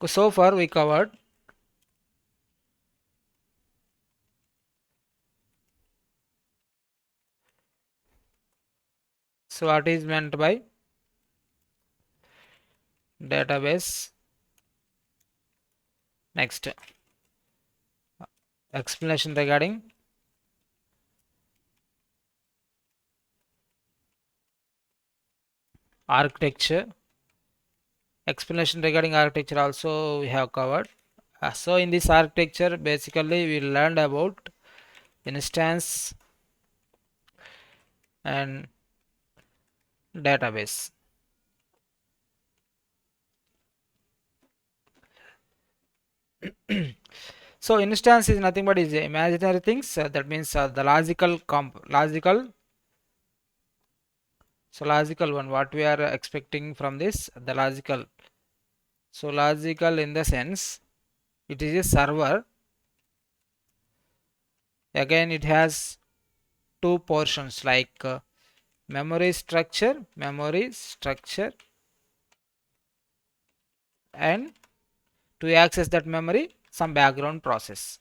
So far we covered so what is meant by database. Next, explanation regarding architecture. Explanation regarding architecture also we have covered. So in this architecture basically we learned about instance and database. So instance is nothing but is imaginary things. That means the logical one. What we are expecting from this, the logical. So logical in the sense it is a server. Again, it has two portions like memory structure, and to access that memory, some background processes.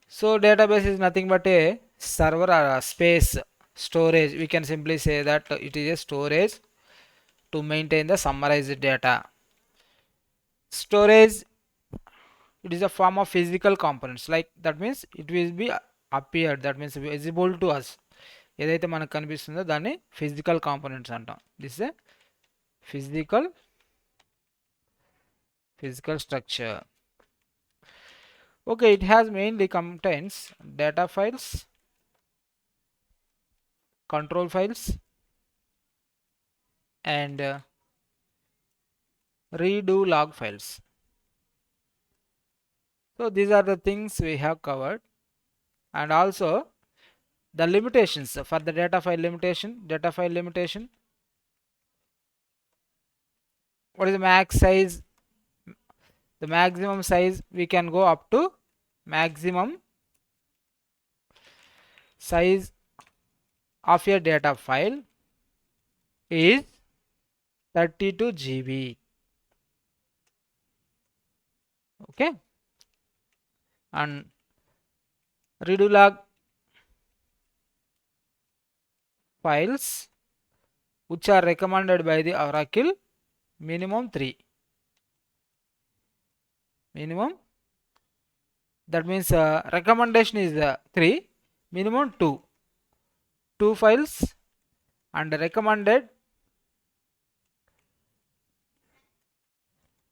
So database is nothing but a server or a space storage. We can simply say that it is a storage to maintain the summarized data. Storage, it is a form of physical components, like that means it will be appeared, that means visible to us. ఏదైతే మనకు కనిపిస్తుందో దాన్ని physical components అంటాం. This A physical structure. Okay, it has mainly contains data files, control files, and redo log files. So these are the things we have covered, and also the limitations for the data file limitation. What is the max size? The maximum size we can go up to maximum size of your data file is 32 GB. Okay, and redo log files which are recommended by the Oracle, minimum 3. Minimum, that means recommendation is 3, minimum 2. 2 files, and recommended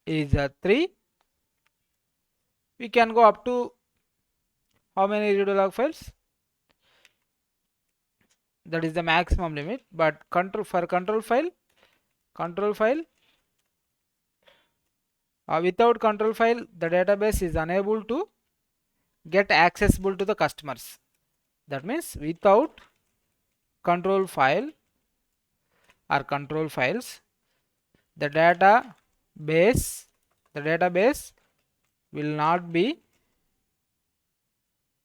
is 3. We can go up to how many redo log files? That is the maximum limit. But control file without control file, the database is unable to get accessible to the customers. That means without control file or control files, the database will not be,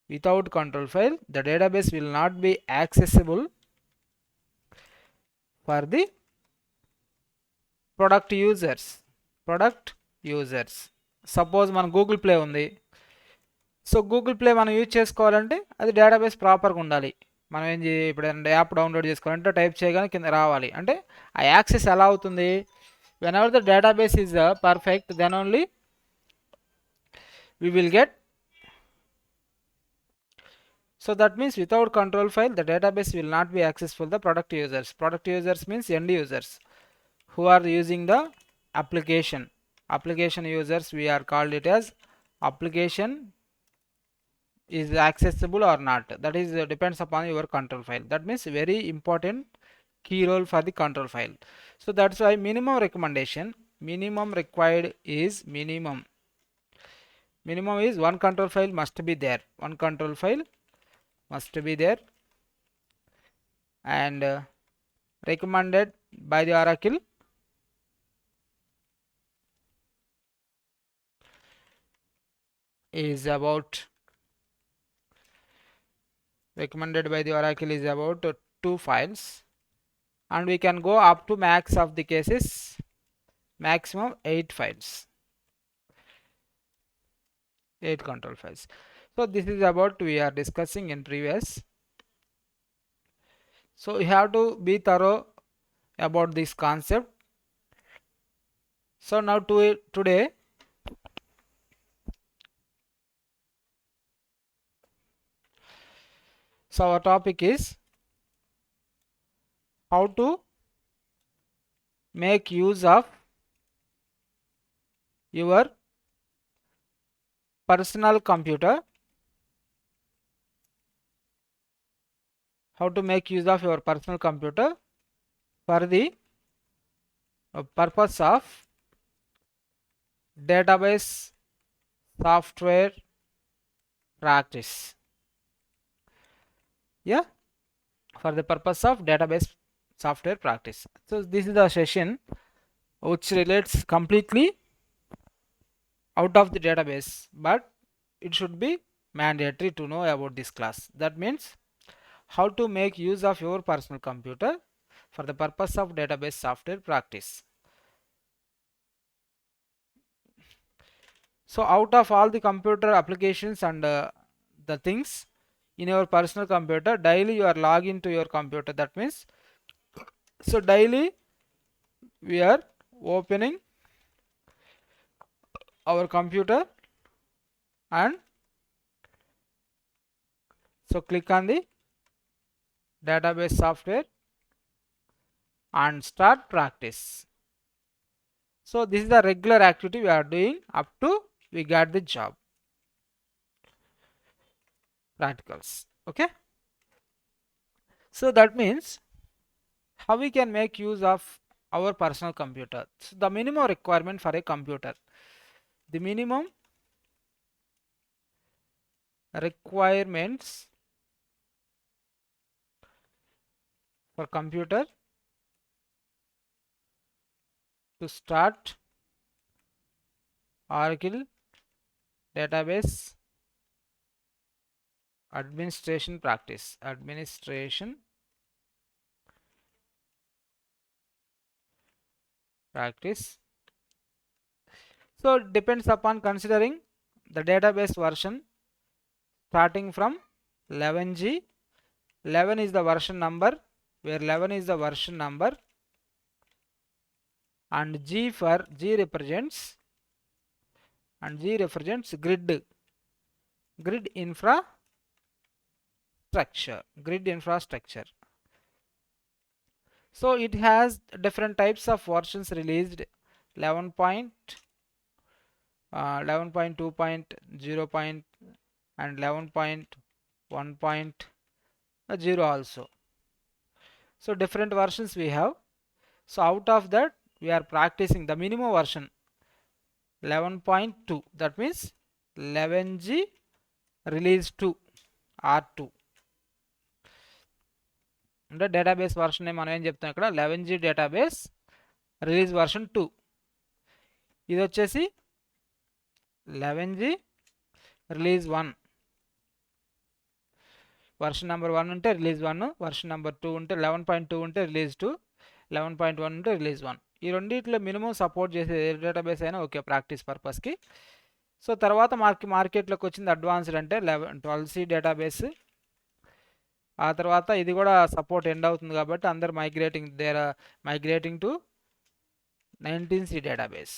without control file, the database will not be accessible for the product users. Suppose మన Google play ఉంది. So Google play మనం use చేసుకోవాలంటే అది database ప్రాపర్గా ఉండాలి. మనం ఏం ఇప్పుడు యాప్ డౌన్లోడ్ చేసుకోవాలంటే టైప్ చేయగానే కింద రావాలి. అంటే ఆ యాక్సెస్ ఎలా అవుతుంది? whenever the database is perfect, then only we will get. So that means without control file, the database will not be accessible the product users. Product users means end users who are using the application. Application users, we are called it as application is accessible or not. That is depends upon your control file. That means very important key role for the control file. So that's why minimum recommendation, minimum required is minimum is one control file must be there. One control file must be there, and recommended by the Oracle is about 2 files, and we can go up to max of the cases, maximum 8 files, 8 control files. So this is about we are discussing in previous. So you have to be thorough about this concept. So now today so our topic is how to make use of your personal computer, how to make use of your personal computer for the purpose of database software practice. Yeah, for the purpose of database software practice. So this is the session which relates completely out of the database, but it should be mandatory to know about this class. That means how to make use of your personal computer for the purpose of database software practice. So out of all the computer applications and the things in your personal computer, daily you are logging to your computer. That means so daily we are opening our computer and so click on the database software and start practice. So this is the regular activity we are doing up to we get the job practicals. Okay, so that means how we can make use of our personal computer. So the minimum requirement for a computer, the minimum requirements for computer to start Oracle database administration practice. So it depends upon considering the database version starting from 11G. 11 is the version number, where 11 is the version number, and G represents grid infrastructure. So it has different types of versions released: 11 point, 11.2.0 and 11.1.0 also. So different versions we have. So out of that we are practicing the minimum version 11.2, that means 11G release 2 R2 అంటే database version మనం ఏం చెప్తాం ఇక్కడ 11G database release version 2. ఇది వచ్చేసి 11G release 1, version number 1 ఉంటే release 1, version number 2 ఉంటే 11.2 ఉంటే రిలీజ్ 2, 11.1 ఉంటే రిలీజ్ 1. ఈ రెండిట్లో మినిమం సపోర్ట్ చేసే ఏ డేటాబేస్ అయినా ఓకే ప్రాక్టీస్ పర్పస్కి. సో తర్వాత మార్కెట్లోకి వచ్చింది అడ్వాన్స్డ్ అంటే 12C డేటాబేస్. ఆ తర్వాత ఇది కూడా సపోర్ట్ ఎండ్ అవుతుంది కాబట్టి అందరు migrating to 19C database.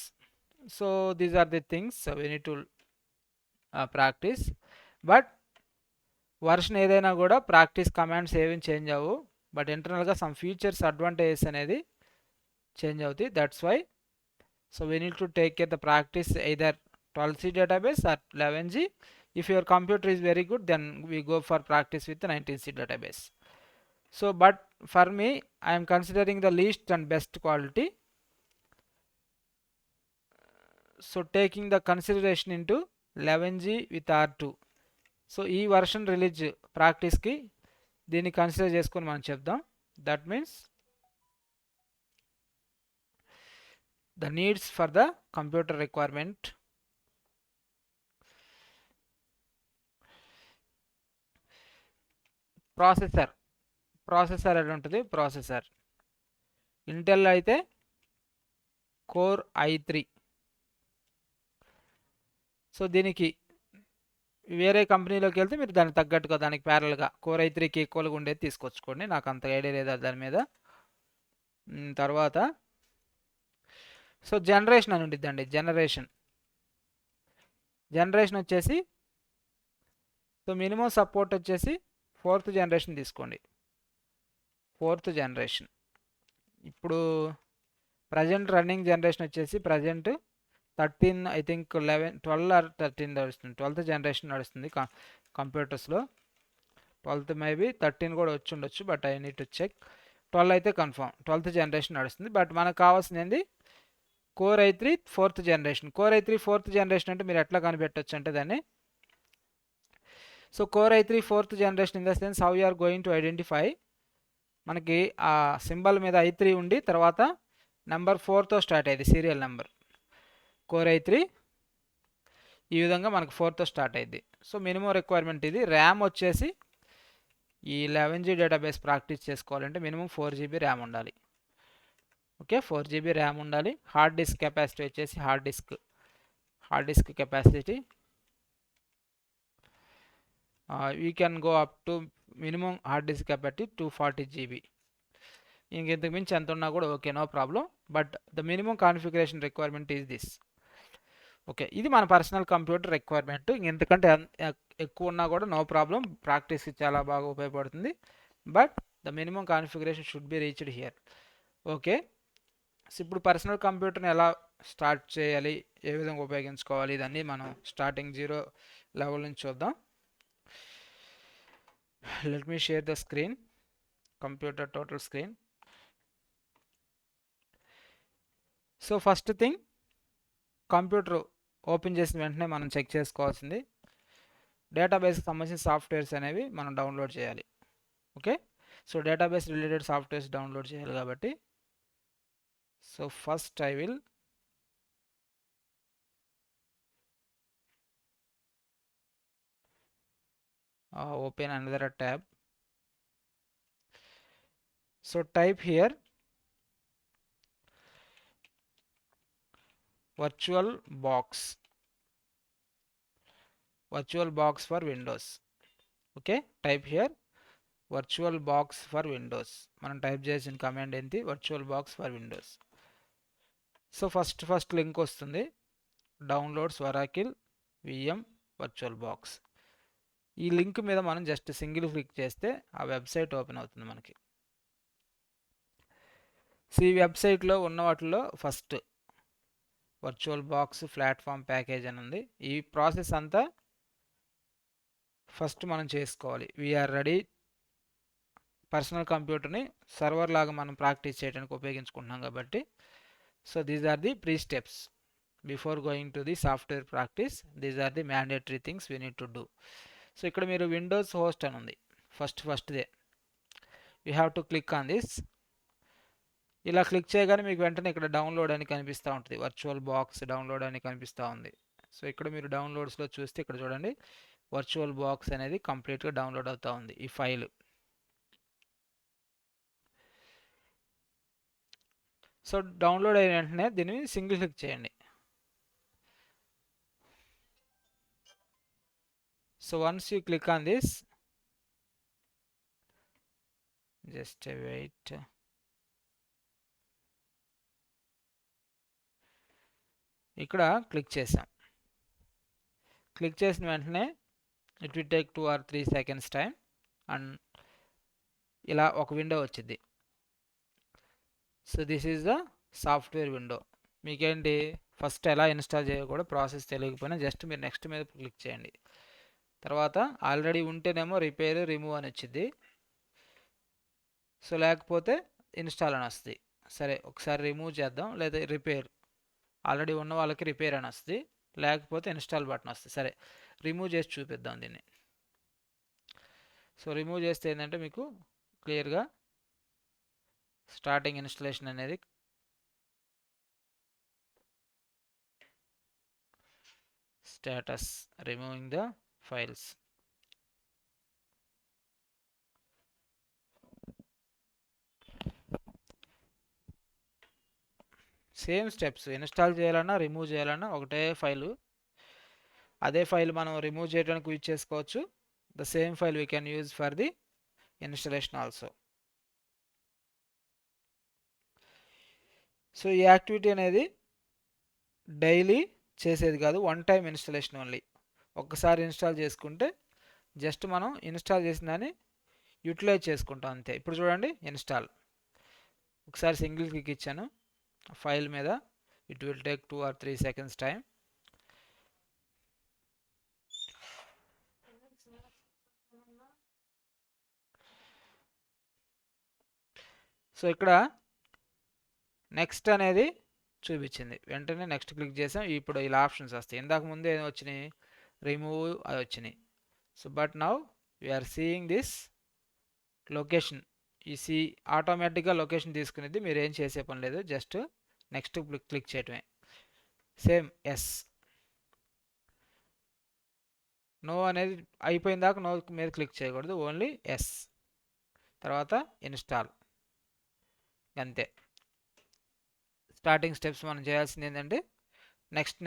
So these are the things we need to practice. But version ఏదైనా కూడా ప్రాక్టీస్ కమాండ్స్ ఏమీ చేంజ్ అవ్వవు, బట్ ఇంటర్నల్గా సమ్ ఫీచర్స్ అడ్వాంటేజెస్ అనేది చేంజ్ అవుతాయి. That's why so we need to take care the practice either 12C database or 11G. If your computer is very good, then we go for practice with the 19C database. So but for me, I am considering the least and best quality, so taking the consideration into 11G with R2. So ఈ version release ప్రాక్టీస్కి దీన్ని consider చేసుకొని మనం చెప్దాం. That means the needs for the computer requirement. Processor ఎలా ఉంటుంది? Intel అయితే core i3. So దీనికి వేరే కంపెనీలోకి వెళ్తే మీరు దానికి తగ్గట్టుగా దానికి ప్యారల్గా కోర్ i3కి ఈక్వల్గా ఉండేది తీసుకొచ్చుకోండి. నాకు అంత ఐడియా లేదు దాని మీద. తర్వాత సో జనరేషన్ అని ఉండిద్దండి. జనరేషన్ వచ్చేసి సో మినిమం సపోర్ట్ వచ్చేసి 4th జనరేషన్ తీసుకోండి. 4th generation. ఇప్పుడు ప్రజెంట్ రన్నింగ్ జనరేషన్ వచ్చేసి ప్రజెంట్ 13 ఐ థింక్ 12 ఆర్ 13 నడుస్తుంది. 12th జనరేషన్ నడుస్తుంది కంప్యూటర్స్లో. 12th మేబీ 13 కూడా వచ్చి ఉండొచ్చు, but I need to check. 12 అయితే కన్ఫర్మ్ 12th జనరేషన్ నడుస్తుంది. బట్ మనకు కావాల్సింది core i3 4th generation. Core i3 4th generation అంటే మీరు ఎట్లా కనిపెట్టవచ్చు అంటే దాన్ని, so core i3 4th generation in the sense how you are going to identify. మనకి ఆ సింబల్ మీద i3 ఉండి తర్వాత నెంబర్ 4తో స్టార్ట్ అయ్యేది సీరియల్ నెంబర్. కోర్ i3 ఈ విధంగా మనకు 4తో స్టార్ట్ అయ్యింది. సో మినిమం రిక్వైర్మెంట్ ఇది. ర్యామ్ వచ్చేసి ఈ 11G డేటాబేస్ ప్రాక్టీస్ చేసుకోవాలంటే మినిమం 4GB ర్యామ్ ఉండాలి. ఓకే, 4GB ర్యామ్ ఉండాలి. హార్డ్ డిస్క్ కెపాసిటీ వచ్చేసి hard disk capacity we can go up to minimum hard disk capacity 240GB. ఇంకెంతకు మించి ఎంత ఉన్నా కూడా okay, no problem. But the minimum configuration requirement is this. Okay, ఇది మన పర్సనల్ కంప్యూటర్ రిక్వైర్మెంట్. ఇంకెంతకంటే ఎక్కువ ఉన్నా కూడా నో ప్రాబ్లం, ప్రాక్టీస్కి చాలా బాగా ఉపయోగపడుతుంది. But the minimum configuration should be reached here. Okay, so ఇప్పుడు పర్సనల్ కంప్యూటర్ని ఎలా స్టార్ట్ చేయాలి, ఏ విధంగా ఉపయోగించుకోవాలి, ఇదన్నీ మనం స్టార్టింగ్ 0 లెవెల్ నుంచి చూద్దాం. Let me share the screen, computer total screen. So first thing, computer open చేసిన వెంటనే మనం చెక్ చేసుకోవాల్సింది డేటాబేస్కి సంబంధించిన సాఫ్ట్వేర్స్ అనేవి మనం డౌన్లోడ్ చేయాలి. Okay, so database related softwares download చేయాలి కాబట్టి so first I will open another tab. So type here VirtualBox for Windows. Okay, type here VirtualBox for Windows. మనం టైప్ చేసిన కమాండ్ ఏంటి, VirtualBox for Windows. So first link వస్తుంది, downloads Oracle VM VirtualBox. ఈ link మీద మనం just single click చేస్తే ఆ website open అవుతుంది మనకి. సో ఈ వెబ్సైట్లో ఉన్న వాటిలో ఫస్ట్ VirtualBox ప్లాట్ఫామ్ ప్యాకేజ్ అని ఉంది. ఈ ప్రాసెస్ అంతా ఫస్ట్ మనం చేసుకోవాలి. We're ready. పర్సనల్ కంప్యూటర్ని సర్వర్ లాగా మనం ప్రాక్టీస్ చేయడానికి ఉపయోగించుకుంటున్నాం కాబట్టి so these are the pre steps before going to the software practice. These are the mandatory things we need to do. So ఇక్కడ మీరు విండోస్ హోస్ట్ అని ఉంది, ఫస్ట్దే you have to click on this. ఇలా click చేయగానే మీకు వెంటనే ఇక్కడ డౌన్లోడ్ అని కనిపిస్తూ ఉంటుంది, VirtualBox డౌన్లోడ్ అని కనిపిస్తూ ఉంది. సో ఇక్కడ మీరు డౌన్లోడ్స్లో చూస్తే ఇక్కడ చూడండి VirtualBox అనేది కంప్లీట్గా డౌన్లోడ్ అవుతూ ఉంది ఈ ఫైల్. సో డౌన్లోడ్ అయిన వెంటనే దీన్ని సింగిల్ క్లిక్ చేయండి. So once you click on this, just wait. ఇక్కడ క్లిక్ చేసాం. క్లిక్ చేసిన వెంటనే it will take 2 or 3 seconds time and ఇలా ఒక విండో వచ్చింది. So this is the software window. మీకేంటి ఫస్ట్ ఎలా ఇన్స్టాల్ చేయాలో కూడా ప్రాసెస్ తెలియకపోయినా జస్ట్ మీరు నెక్స్ట్ మీద క్లిక్ చేయండి. తర్వాత ఆల్రెడీ ఉంటేనేమో రిపేర్ రిమూవ్ అని వచ్చింది, సో లేకపోతే ఇన్స్టాల్ అని వస్తుంది. సరే ఒకసారి రిమూవ్ చేద్దాం, లేదా రిపేర్, ఆల్రెడీ ఉన్న వాళ్ళకి రిపేర్ అని వస్తుంది, లేకపోతే ఇన్స్టాల్ బటన్ వస్తుంది. సరే రిమూవ్ చేసి చూపిద్దాం దీన్ని. సో రిమూవ్ చేస్తే ఏంటంటే మీకు క్లియర్గా స్టార్టింగ్ ఇన్స్టలేషన్ అనేది status removing the files. Same steps, install చేయాలన్నా రిమూవ్ చేయాలన్నా ఒకటే ఫైలు. అదే ఫైల్ మనం రిమూవ్ చేయడానికి యూజ్ చేసుకోవచ్చు. The same file we can use for the installation also. So ఈ యాక్టివిటీ అనేది డైలీ చేసేది కాదు, వన్ టైం ఇన్స్టలేషన్ ఓన్లీ. ఒక్కసారి ఇన్స్టాల్ చేసుకుంటే జస్ట్ మనం ఇన్స్టాల్ చేసిన దాన్ని యూటిలైజ్ చేసుకుంటాం అంతే. ఇప్పుడు చూడండి ఇన్స్టాల్, ఒకసారి సింగిల్ క్లిక్ ఇచ్చాను ఫైల్ మీద. It will take 2 or 3 seconds time. So ఇక్కడ నెక్స్ట్ అనేది చూపించింది, వెంటనే నెక్స్ట్ క్లిక్ చేసాం. ఇప్పుడు ఇలా ఆప్షన్స్ వస్తాయి. ఇందాక ముందే ఏం వచ్చినాయి, రిమూవ్ అవి వచ్చినాయి. So but now we are seeing this location. ఈ ఆటోమేటిక్గా లొకేషన్ తీసుకునేది, మీరు ఏం చేసే పని లేదు, జస్ట్ నెక్స్ట్ క్లిక్ చేయటమే. సేమ్ ఎస్, నో అనేది అయిపోయిన దాకా నో మీద క్లిక్ చేయకూడదు, ఓన్లీ ఎస్, తర్వాత ఇన్స్టాల్, అంతే. స్టార్టింగ్ స్టెప్స్ మనం చేయాల్సింది ఏంటంటే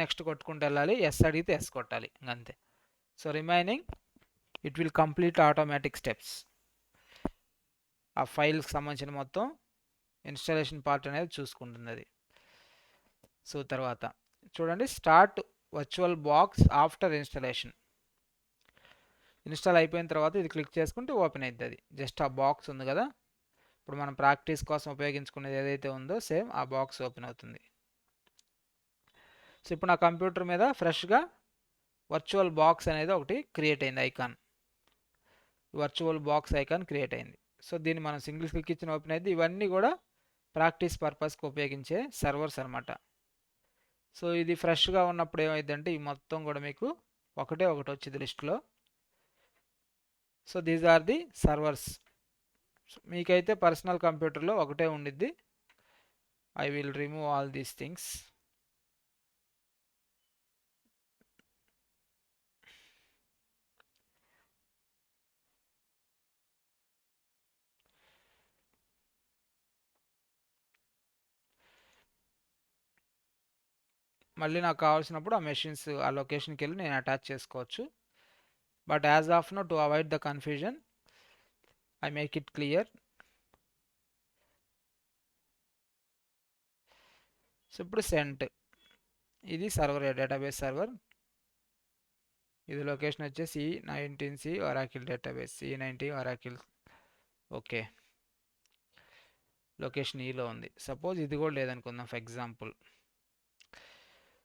నెక్స్ట్ కొట్టుకుంటూ వెళ్ళాలి, ఎస్ అడిగితే ఎస్ కొట్టాలి, అంతే. So remaining it will complete automatic steps. ఆ ఫైల్కి సంబంధించిన మొత్తం ఇన్స్టాలేషన్ పార్ట్ అనేది చూసుకుంటుంది అది. సో తర్వాత చూడండి, start virtual box after installation. Install అయిపోయిన తర్వాత ఇది క్లిక్ చేసుకుంటే ఓపెన్ అవుతుంది. అది జస్ట్ ఆ బాక్స్ ఉంది కదా, ఇప్పుడు మనం ప్రాక్టీస్ కోసం ఉపయోగించుకునేది ఏదైతే ఉందో సేమ్ ఆ బాక్స్ ఓపెన్ అవుతుంది. సో ఇప్పుడు నా కంప్యూటర్ మీద ఫ్రెష్గా వర్చువల్ బాక్స్ అనేది ఒకటి క్రియేట్ అయింది, icon. Virtual box icon create అయింది. సో దీన్ని మనం సింగిల్ క్లిక్ ఇచ్చిన ఓపెన్ అయింది. ఇవన్నీ కూడా ప్రాక్టీస్ పర్పస్కి ఉపయోగించే సర్వర్స్ అనమాట. సో ఇది ఫ్రెష్గా ఉన్నప్పుడు ఏమైందంటే ఈ మొత్తం కూడా మీకు ఒకటి వచ్చింది లిస్ట్లో. So these are the servers. మీకైతే పర్సనల్ కంప్యూటర్లో ఒకటే ఉండిద్ది. I will remove all these things. మళ్ళీ నాకు కావాల్సినప్పుడు ఆ మెషిన్స్ ఆ లొకేషన్కి వెళ్ళి నేను అటాచ్ చేసుకోవచ్చు. But as of no, to avoid the confusion, I make it clear. So ఇప్పుడు సెంట్, ఇది సర్వర్, డేటాబేస్ సర్వర్. ఇది లొకేషన్ వచ్చేసి C19C Oracle database, C90 Oracle. Okay, location ఈలో ఉంది. సపోజ్ ఇది కూడా లేదనుకుందాం ఫర్ ఎగ్జాంపుల్.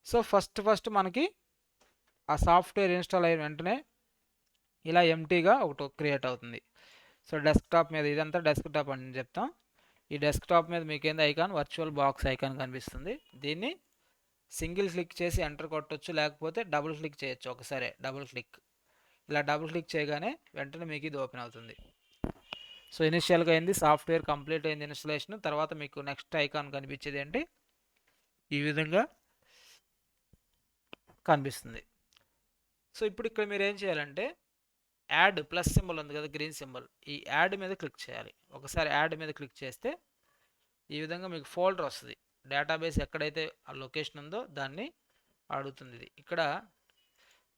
సో ఫస్ట్ మనకి ఆ సాఫ్ట్వేర్ ఇన్స్టాల్ అయిన వెంటనే ఇలా ఎంటీగా ఒకటి క్రియేట్ అవుతుంది. సో డెస్క్టాప్ మీద, ఇదంతా డెస్క్టాప్ అని చెప్తాం. ఈ డెస్క్టాప్ మీద మీకు ఏంది ఐకాన్, వర్చువల్ బాక్స్ ఐకాన్ కనిపిస్తుంది. దీన్ని సింగిల్ క్లిక్ చేసి ఎంటర్ కొట్టొచ్చు, లేకపోతే డబుల్ క్లిక్ చేయొచ్చు. ఒకసారి డబుల్ క్లిక్, ఇలా డబుల్ క్లిక్ చేయగానే వెంటనే మీకు ఇది ఓపెన్ అవుతుంది. సో ఇనిషియల్గా అయింది, సాఫ్ట్వేర్ కంప్లీట్ అయింది ఇన్స్టలేషన్. తర్వాత మీకు నెక్స్ట్ ఐకాన్ కనిపించేది ఏంటి, ఈ విధంగా కనిపిస్తుంది. సో ఇప్పుడు ఇక్కడ మీరు ఏం చేయాలంటే, యాడ్ ప్లస్ సింబల్ ఉంది కదా, గ్రీన్ సింబల్, ఈ యాడ్ మీద క్లిక్ చేయాలి. ఒకసారి యాడ్ మీద క్లిక్ చేస్తే ఈ విధంగా మీకు ఫోల్డర్ వస్తుంది. డేటాబేస్ ఎక్కడైతే ఆ లొకేషన్ ఉందో దాన్ని అడుగుతుంది. ఇది ఇక్కడ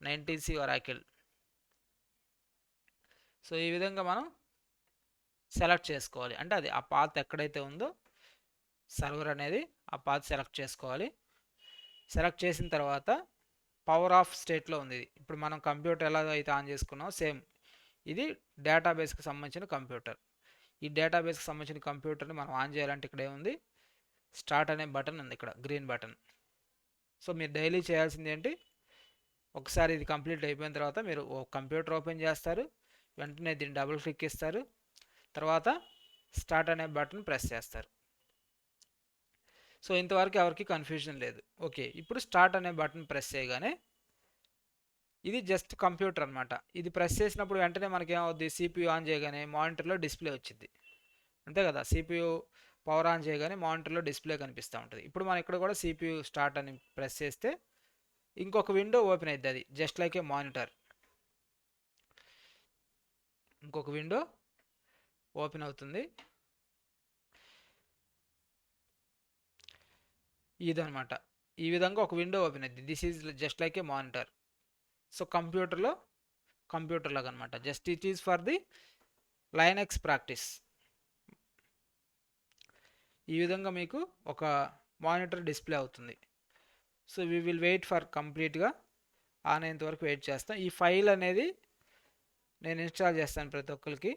19C ఒరాకిల్. సో ఈ విధంగా మనం సెలెక్ట్ చేసుకోవాలి. అంటే అది ఆ పాత్ ఎక్కడైతే ఉందో సర్వర్ అనేది, ఆ పాత్ సెలెక్ట్ చేసుకోవాలి. సెలెక్ట్ చేసిన తర్వాత పవర్ ఆఫ్ స్టేట్లో ఉంది ఇది. ఇప్పుడు మనం కంప్యూటర్ ఎలా అయితే ఆన్ చేసుకున్నామో సేమ్ ఇది డేటాబేస్కి సంబంధించిన కంప్యూటర్. ఈ డేటాబేస్కి సంబంధించిన కంప్యూటర్ని మనం ఆన్ చేయాలంటే ఇక్కడ ఏముంది, స్టార్ట్ అనే బటన్ ఉంది, ఇక్కడ గ్రీన్ బటన్. సో మీరు డైలీ చేయాల్సింది ఏంటి, ఒకసారి ఇది కంప్లీట్ అయిపోయిన తర్వాత మీరు కంప్యూటర్ ఓపెన్ చేస్తారు, వెంటనే దీన్ని డబుల్ క్లిక్ ఇస్తారు, తర్వాత స్టార్ట్ అనే బటన్ ప్రెస్ చేస్తారు. సో ఇంతవరకు ఎవరికి కన్ఫ్యూజన్ లేదు. ఓకే, ఇప్పుడు స్టార్ట్ అనే బటన్ ప్రెస్ చేయగానే ఇది జస్ట్ కంప్యూటర్ అనమాట. ఇది ప్రెస్ చేసినప్పుడు వెంటనే మనకి ఏమవుద్ది, CPU ఆన్ చేయగానే మానిటర్లో డిస్ప్లే వచ్చింది, అంతే కదా. CPU పవర్ ఆన్ చేయగానే మానిటర్లో డిస్ప్లే కనిపిస్తూ ఉంటుంది. ఇప్పుడు మనం ఇక్కడ కూడా CPU స్టార్ట్ అని ప్రెస్ చేస్తే ఇంకొక విండో ఓపెన్ అవుతుంది, అది జస్ట్ లైక్ ఏ మానిటర్. ఇంకొక విండో ఓపెన్ అవుతుంది. ఇదనమాట. ఈ విధంగా ఒక విండో ఓపెన్ అయింది. This is just like a monitor. So computer లాగా అనమాట. Just it is for the Linux practice. ఈ విధంగా మీకు ఒక మానిటర్ డిస్ప్లే అవుతుంది. So we will wait for కంప్లీట్గా ఆన్ అయ్యేంత వరకు వెయిట్ చేస్తాం. ఈ ఫైల్ అనేది నేను ఇన్స్టాల్ చేస్తాను ప్రతి ఒక్కరికి.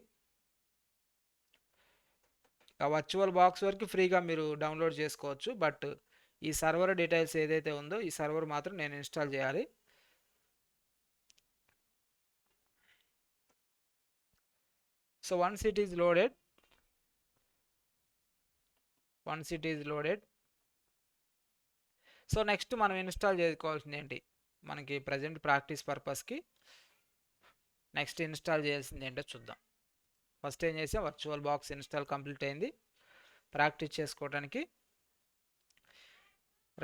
ఆ వర్చువల్ బాక్స్ వరకు ఫ్రీగా మీరు డౌన్లోడ్ చేసుకోవచ్చు. బట్ ఈ సర్వర్ డీటెయిల్స్ ఏదైతే ఉందో ఈ సర్వర్ మాత్రం నేను ఇన్స్టాల్ చేయాలి. So once it is loaded, so next మనం ఇన్స్టాల్ చేసుకోవాల్సింది ఏంటి, మనకి ప్రజెంట్ ప్రాక్టీస్ పర్పస్కి నెక్స్ట్ ఇన్స్టాల్ చేయాల్సింది ఏంటో చూద్దాం. ఫస్ట్ ఏం చేసాం, వర్చువల్ బాక్స్ ఇన్స్టాల్ కంప్లీట్ అయింది. ప్రాక్టీస్ చేసుకోవడానికి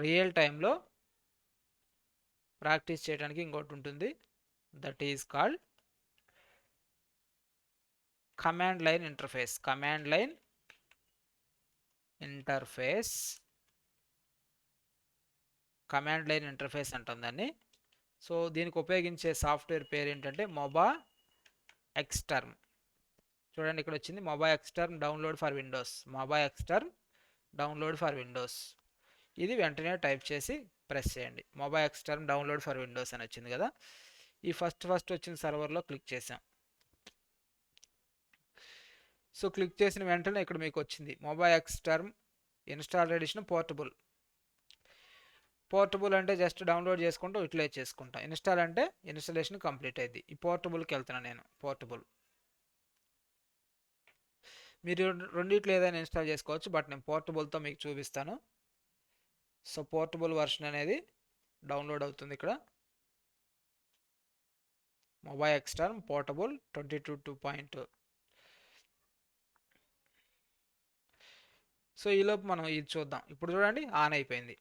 రియల్ టైంలో ప్రాక్టీస్ చేయడానికి ఇంకోటి ఉంటుంది, that is called command line interface. Command line interface అంటాం దాన్ని. సో దీనికి ఉపయోగించే సాఫ్ట్వేర్ పేరు ఏంటంటే మొబా ఎక్స్టర్మ్. చూడండి ఇక్కడ వచ్చింది మొబా ఎక్స్టర్మ్ డౌన్లోడ్ ఫర్ విండోస్. ఇది వెంటనే టైప్ చేసి ప్రెస్ చేయండి. మొబా ఎక్స్టర్మ్ డౌన్లోడ్ ఫర్ విండోస్ అని వచ్చింది కదా. ఈ ఫస్ట్ వచ్చిన సర్వర్లో క్లిక్ చేసాం. సో క్లిక్ చేసిన వెంటనే ఇక్కడ మీకు వచ్చింది మొబా ఎక్స్టర్మ్ ఇన్స్టాల్ ఎడిషన్ పోర్టబుల్ అంటే జస్ట్ డౌన్లోడ్ చేసుకుంటూ యూటిలైజ్ చేసుకుంటా. ఇన్స్టాల్ అంటే ఇన్స్టాలేషన్ కంప్లీట్ అయింది. ఈ పోర్టబుల్కి వెళ్తున్నాను నేను. పోర్టబుల్ మీరు రెండిట్లో ఏదైనా ఇన్స్టాల్ చేసుకోవచ్చు, బట్ నేను పోర్టబుల్తో మీకు చూపిస్తాను. సో పోర్టబుల్ వర్షన్ అనేది డౌన్లోడ్ అవుతుంది ఇక్కడ. Mobile ఎక్స్టర్మ్ portable 22.2. సో ఈలోపు మనం ఇది చూద్దాం. ఇప్పుడు చూడండి ఆన్ అయిపోయింది.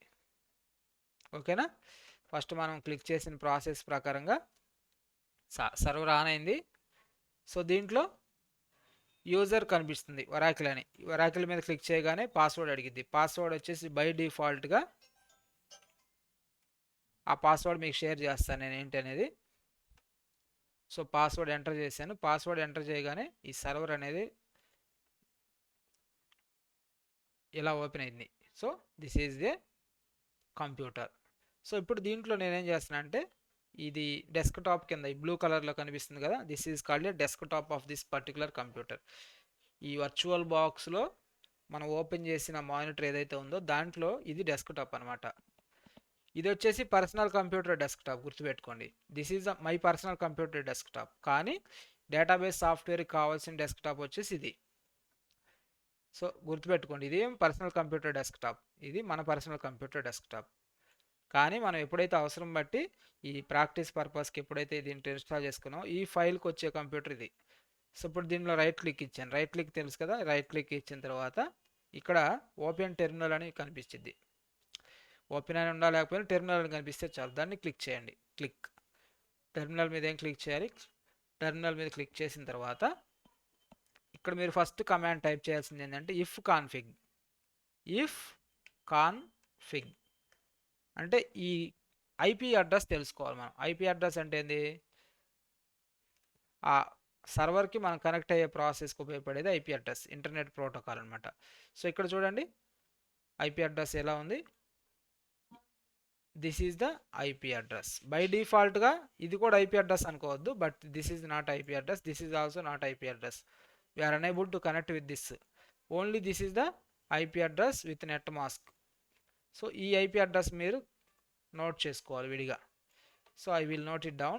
ఓకేనా. ఫస్ట్ మనం క్లిక్ చేసిన ప్రాసెస్ ప్రకారంగా సర్వర్ ఆన్ అయింది. సో దీంట్లో యూజర్ కనిపిస్తుంది ఒరాకిల్ అని. ఒరాకిల్ మీద క్లిక్ చేయగానే పాస్వర్డ్ అడిగిద్ది. పాస్వర్డ్ వచ్చేసి బై డిఫాల్ట్గా ఆ పాస్వర్డ్ మీకు షేర్ చేస్తాను నేను ఏంటి అనేది. సో పాస్వర్డ్ ఎంటర్ చేశాను. పాస్వర్డ్ ఎంటర్ చేయగానే ఈ సర్వర్ అనేది ఇలా ఓపెన్ అయింది. So this is they computer. So ఇప్పుడు దీంట్లో నేనేం చేస్తున్నా అంటే ఇది డెస్క్టాప్ కింద ఈ బ్లూ కలర్లో కనిపిస్తుంది కదా, this is called a desktop of this particular computer. ఈ వర్చువల్ బాక్స్లో మనం ఓపెన్ చేసిన మానిటర్ ఏదైతే ఉందో దాంట్లో ఇది డెస్క్టాప్ అనమాట. ఇది వచ్చేసి పర్సనల్ కంప్యూటర్ డెస్క్టాప్, గుర్తుపెట్టుకోండి. This is my personal computer desktop. కానీ డేటాబేస్ సాఫ్ట్వేర్కి కావాల్సిన డెస్క్టాప్ వచ్చేసి ఇది. సో గుర్తుపెట్టుకోండి, ఇది పర్సనల్ కంప్యూటర్ డెస్క్టాప్, ఇది మన పర్సనల్ కంప్యూటర్ డెస్క్టాప్. కానీ మనం ఎప్పుడైతే అవసరం బట్టి ఈ ప్రాక్టీస్ పర్పస్కి ఎప్పుడైతే దీన్ని ఇన్స్టాల్ చేసుకున్నామో ఈ ఫైల్కి వచ్చే కంప్యూటర్ ఇది. సో ఇప్పుడు దీనిలో రైట్ క్లిక్ ఇచ్చాను. రైట్ క్లిక్ తెలుసు కదా. రైట్ క్లిక్ ఇచ్చిన తర్వాత ఇక్కడ ఓపెన్ టెర్మినల్ అని కనిపిస్తుంది. ఓపెన్ అని ఉండాలి, లేకపోయినా టెర్మినల్ అని కనిపిస్తే చాలు. దాన్ని క్లిక్ చేయండి. టెర్మినల్ మీద ఏం క్లిక్ చేయాలి, టెర్మినల్ మీద క్లిక్ చేసిన తర్వాత ఇక్కడ మీరు ఫస్ట్ కమాండ్ టైప్ చేయాల్సింది ఏంటంటే ఇఫ్ కాన్ఫిగ్ అంటే ఈ ఐపీ అడ్రస్ తెలుసుకోవాలి మనం. ఐపీ అడ్రస్ అంటే ఏంది, ఆ సర్వర్కి మనం కనెక్ట్ అయ్యే ప్రాసెస్కి ఉపయోగపడేది ఐపీ అడ్రస్, ఇంటర్నెట్ ప్రోటోకాల్ అనమాట. సో ఇక్కడ చూడండి ఐపీ అడ్రస్ ఎలా ఉంది. This is the IP address. By డిఫాల్ట్గా ఇది కూడా ఐపీ అడ్రస్ అనుకోవద్దు, but this is not IP address, this is also not IP address. we are unable to connect with this. Only this is the IP address with net mask. So ఈ IP address మీరు note చేసుకోవాలి విడిగా. So I will note it down.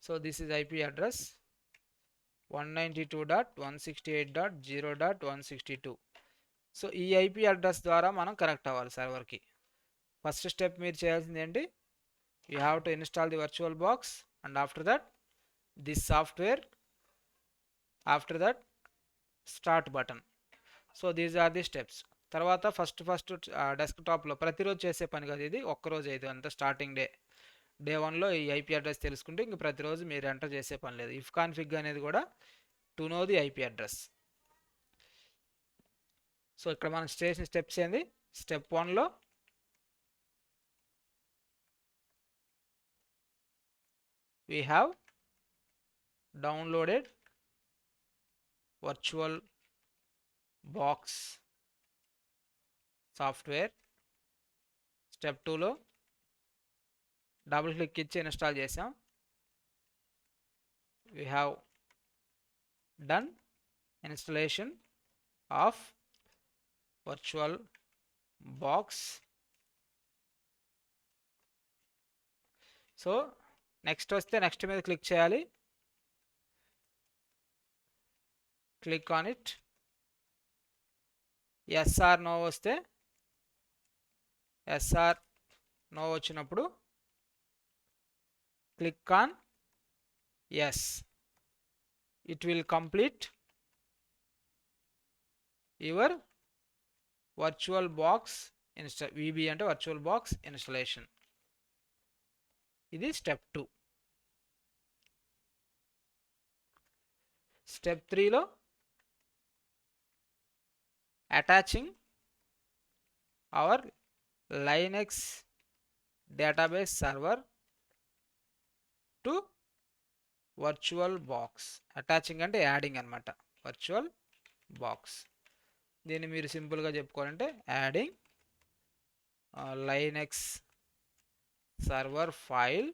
So this is IP address 192.168.0.162. So ఈ IP address ద్వారా మనం connect అవ్వాలి సర్వర్కి. First step మీరు చేయాల్సింది ఏంటి, you have to install the virtual box and after that this software, after that start button. So these are the steps. తర్వాత first డెస్క్టాప్లో ప్రతిరోజు చేసే పని కదా ఇది, ఒక్కరోజు అయితే అంతా. స్టార్టింగ్ డే 1లో ఈ ఐపీ అడ్రస్ తెలుసుకుంటే ఇంక ప్రతిరోజు మీరు ఎంటర్ చేసే పని లేదు. ఇఫ్ కాన్ఫిగ్ అనేది కూడా to know the IP address. So ఇక్కడ మనం చేసిన స్టెప్స్ ఏంది, స్టెప్ 1లో we have downloaded virtual box software. Step 2లో డబుల్ క్లిక్ ఇచ్చి ఇన్స్టాల్ చేసాం. we have done installation of virtual box. So next వస్తే నెక్స్ట్ మీద క్లిక్ చేయాలి. Click on it. Yes or no వస్తే ఎస్ ఆర్ నో వచ్చినప్పుడు click on yes. It will complete your virtual box VB అంటే virtual box installation. ఇది step 2. Step 3లో attaching our Linux database server to virtual box. Attaching అంటే adding అనమాట. Virtual box దీన్ని మీరు సింపుల్గా చెప్పుకోవాలంటే adding Linux server file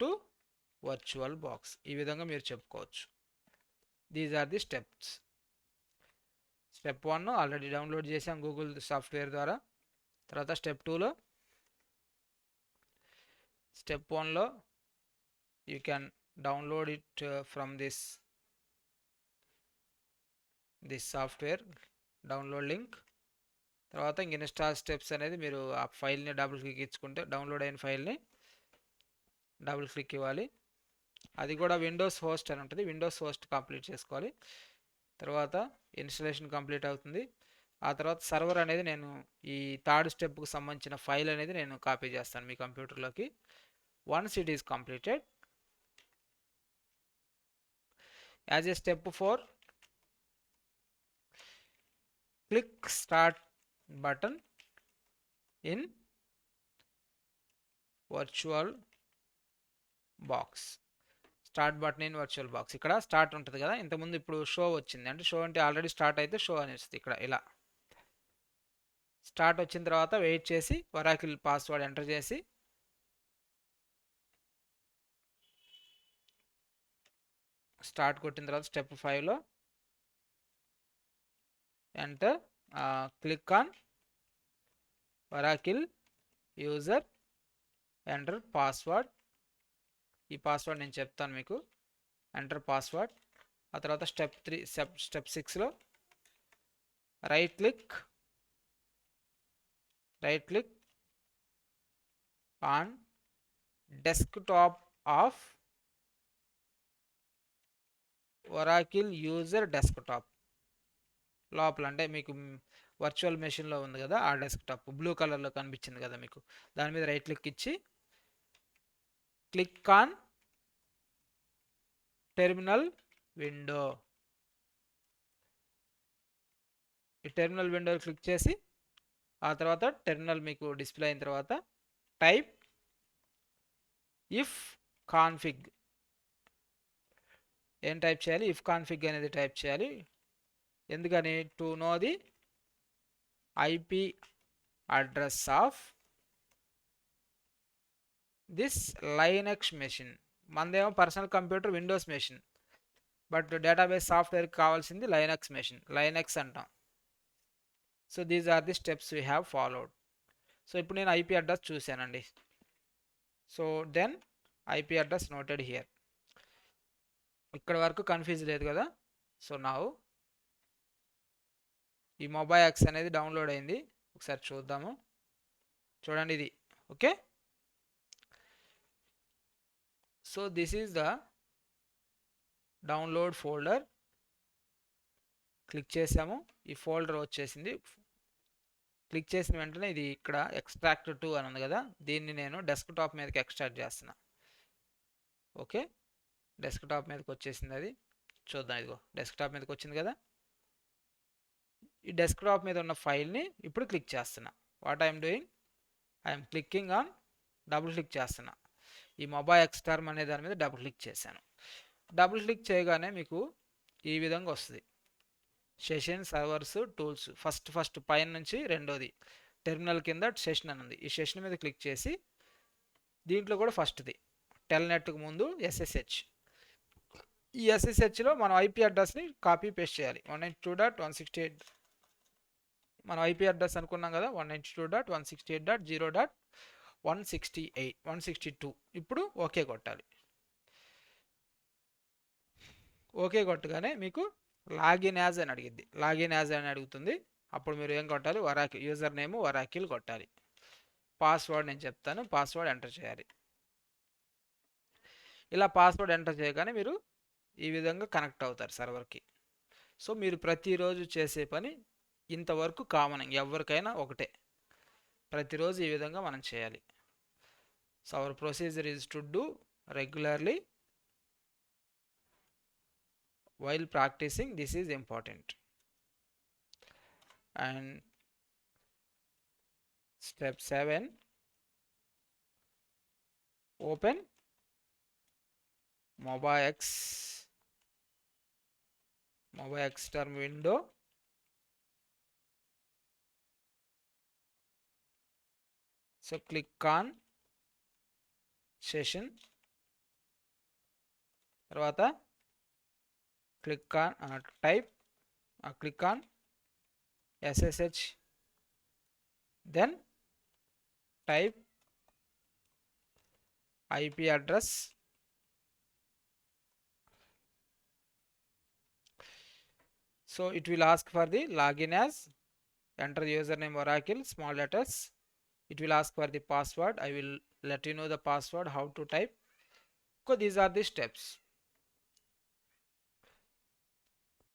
to virtual box. ఈ విధంగా మీరు చెప్పుకోవచ్చు. These are the steps. Step 1 already download చేసాం గూగుల్ సాఫ్ట్వేర్ ద్వారా. తర్వాత స్టెప్ 2లో స్టెప్ 1లో you can download it from this software download link. తర్వాత ఇంక ఇన్స్టాల్ స్టెప్స్ అనేది మీరు ఆ ఫైల్ని డబుల్ క్లిక్ ఇచ్చుకుంటే డౌన్లోడ్ అయిన ఫైల్ని డబుల్ క్లిక్ ఇవ్వాలి. అది కూడా విండోస్ హోస్ట్ అని ఉంటుంది. విండోస్ హోస్ట్ కంప్లీట్ చేసుకోవాలి. తర్వాత ఇన్స్టలేషన్ కంప్లీట్ అవుతుంది. ఆ తర్వాత సర్వర్ అనేది నేను ఈ థర్డ్ స్టెప్కి సంబంధించిన ఫైల్ అనేది నేను కాపీ చేస్తాను మీ కంప్యూటర్లోకి. Once it is completed, as a step 4 click start button in virtual box. Start button in virtual box. ఇక్కడ స్టార్ట్ ఉంటుంది కదా, ఇంతకుముందు ఇప్పుడు షో వచ్చింది. అంటే షో అంటే ఆల్రెడీ స్టార్ట్ అయితే షో అని వస్తుంది. ఇక్కడ ఇలా స్టార్ట్ వచ్చిన తర్వాత వెయిట్ చేసి ఒరాకిల్ పాస్వర్డ్ ఎంటర్ చేసి స్టార్ట్ కొట్టిన తర్వాత స్టెప్ 5లో enter click on Oracle user enter password. ఈ పాస్వర్డ్ నేను చెప్తాను మీకు. Enter password. ఆ తర్వాత స్టెప్ 6లో right click on desktop of Oracle user desktop. లోపల అంటే మీకు వర్చువల్ మెషిన్లో ఉంది కదా ఆ డెస్క్టాప్ బ్లూ కలర్లో కనిపించింది కదా మీకు, దాని మీద రైట్ క్లిక్ ఇచ్చి క్లిక్ ఆన్ టెర్మినల్ విండో. ఈ టెర్మినల్ విండో క్లిక్ చేసి ఆ తర్వాత టెర్మినల్ మీకు డిస్ప్లే అయిన తర్వాత టైప్ ఇఫ్ కాన్ఫిగ్. ఏం టైప్ చేయాలి? ఇఫ్ కాన్ఫిగ్ అనేది టైప్ చేయాలి. ఎందుకని? To know the IP address of this Linux machine. మనదేమో personal computer Windows machine, but database సాఫ్ట్వేర్కి కావాల్సింది లైనక్స్ మెషిన్, లైనక్స్ అంటాం. So these are the steps we have followed. So ఇప్పుడు నేను ఐపీ అడ్రస్ చూశానండి. So then IP address noted here. ఇక్కడ వరకు confuse లేదు కదా. సో నా ఈ మొబైల్ యాక్స్ అనేది డౌన్లోడ్ అయింది. ఒకసారి చూద్దాము. చూడండి ఇది. Okay, so this is the download folder. Click చేసాము, ఈ ఫోల్డర్ వచ్చేసింది. క్లిక్ చేసిన వెంటనే ఇది ఇక్కడ ఎక్స్ట్రాక్ట్ టు అని ఉంది కదా, దీన్ని నేను డెస్క్టాప్ మీదకి ఎక్స్ట్రాక్ట్ చేస్తున్నా. ఓకే, డెస్క్టాప్ మీదకి వచ్చేసింది అది. చూద్దాం, ఇదిగో డెస్క్టాప్ మీదకి వచ్చింది కదా. ఈ డెస్క్టాప్ మీద ఉన్న ఫైల్ని ఇప్పుడు క్లిక్ చేస్తున్నా. What I'm doing, I'm clicking on, double click చేస్తున్నా. ఈ మొబైల్ ఎక్స్టర్మ్ అనే దాని మీద డబుల్ క్లిక్ చేశాను. డబుల్ క్లిక్ చేయగానే మీకు ఈ విధంగా వస్తుంది. Session, servers, tools. ఫస్ట్ పైన నుంచి రెండోది టెర్మినల్ కింద సెషన్ అని ఉంది. ఈ సెషన్ మీద క్లిక్ చేసి దీంట్లో కూడా ఫస్ట్ది టెల్నెట్కు ముందు SSH. ఈ SSHలో మనం IP అడ్రస్ని కాపీ పేస్ట్ చేయాలి. 192.168 మనం IP అడ్రస్ అనుకున్నాం కదా, 192.168.0.162. ఇప్పుడు ఓకే కొట్టాలి. ఓకే కొట్టగానే మీకు లాగిన్ యాజ్ అని అడిగిద్ది. లాగిన్ యాజ్ అని అడుగుతుంది. అప్పుడు మీరు ఏం కొట్టాలి, వరాకిల్ యూజర్ నేమ్ వరాకిల్ కొట్టాలి. పాస్వర్డ్ నేను చెప్తాను, పాస్వర్డ్ ఎంటర్ చేయాలి. ఇలా పాస్వర్డ్ ఎంటర్ చేయగానే మీరు ఈ విధంగా కనెక్ట్ అవుతారు సర్వర్కి. సో మీరు ప్రతిరోజు చేసే పని ఇంతవరకు కామన్, ఎవరికైనా ఒకటే. ప్రతిరోజు ఈ విధంగా మనం చేయాలి. So our procedure is to do regularly while practicing. This is important. And step 7, open MobiX term window. So click on session, తర్వాత click on click on SSH, then type IP address. So it will ask for the login as, enter the username Oracle, small letters. It will ask for the password. I will let you know the password, how to type. So these are the steps.